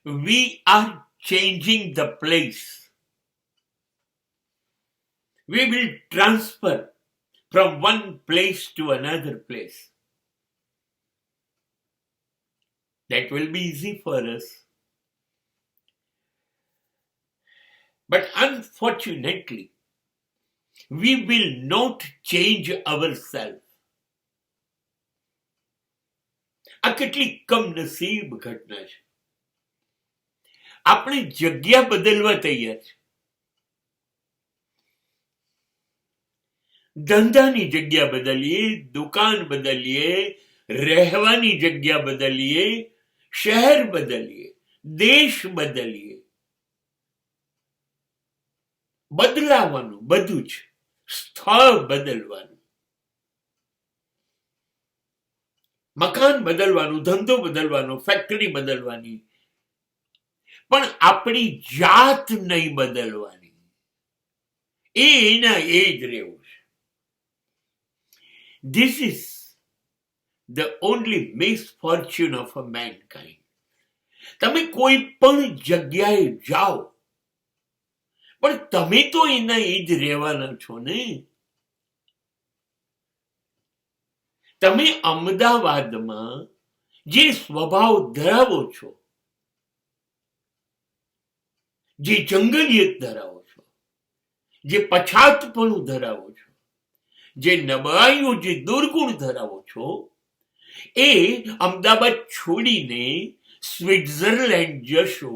we are changing the place. We will transfer from one place to another place. That will be easy for us. But unfortunately, we will not change ourselves. આ કેટલી કમનસીબ ઘટના છે. આપણે જગ્યા બદલવા તૈયાર છે. ધંધાની જગ્યા બદલીએ, દુકાન બદલીએ, રહેવાની જગ્યા બદલીએ, શહેર બદલીએ, દેશ બદલીએ. બદલાવાનું બધું જ, સ્થળ બદલવાનું, મકાન બદલવાનું, ધંધો બદલવાનો, ફેક્ટરી બદલવાની, પણ આપણી જાત નહીં બદલવાની. એના એ જ રહેવું છે. This is the only misfortune of a mankind. તમે કોઈ પણ જગ્યાએ જાઓ, પણ તમે તો એના એ જ રહેવાના છો ને. તમે અમદાવાદમાં જે સ્વભાવ ધરાવો છો, જે જંગલિયત ધરાવો છો, જે પછાતપણું ધરાવો છો, જે નબળાઈઓ, જે દુર્ગુણ ધરાવો છો, એ અમદાવાદ છોડીને સ્વિટ્ઝરલેન્ડ જશો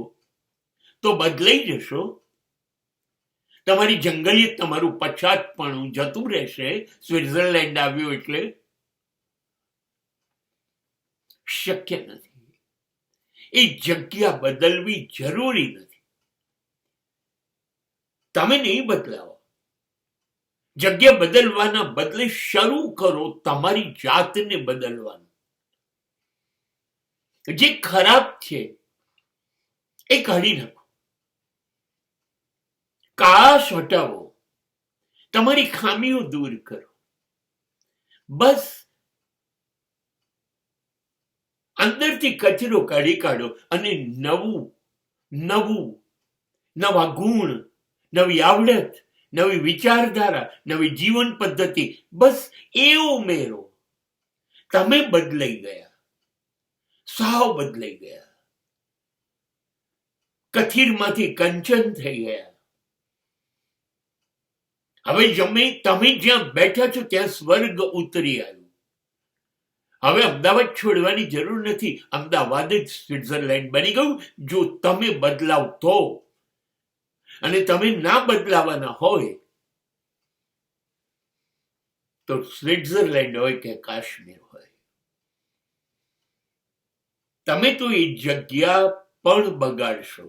તો બદલાઈ જશો. તમારી જંગલિયત, તમારું પછાતપણું જતું રહેશે સ્વિટ્ઝરલેન્ડ આવ્યું એટલે. શક્ય નથી. એ જગ્યા બદલવી જરૂરી નથી. તમે નહીં બદલાવો. જગ્યા બદલવાના બદલે શરૂ કરો તમારી જાતને બદલવાનું. જે ખરાબ છે એ કાઢી નાખો. કાળાશ હટાવો. તમારી ખામીઓ દૂર કરો. બસ અંદરથી કચરો કાઢી કાઢો અને નવા ગુણ, નવી આવડત, નવી વિચારધારા, નવી જીવન પદ્ધતિ, બસ એ ઉમેરો. તમે બદલાઈ ગયા, સાવ બદલાઈ ગયા. કથિરમાંથી કંચન થઈ ગયા. હવે તમે જ્યાં બેઠા છો ત્યાં સ્વર્ગ ઉતરી આવ્યું. હવે અમદાવાદ છોડવાની જરૂર નથી. અમદાવાદ જ સ્વિટ્ઝરલેન્ડ બની ગયું જો તમે બદલાવ તો. અને તમે ના બદલાવાના હોય તો સ્વિટ્ઝરલેન્ડ હોય કે કાશ્મીર હોય, તમે તો એ જગ્યા પણ બગાડશો.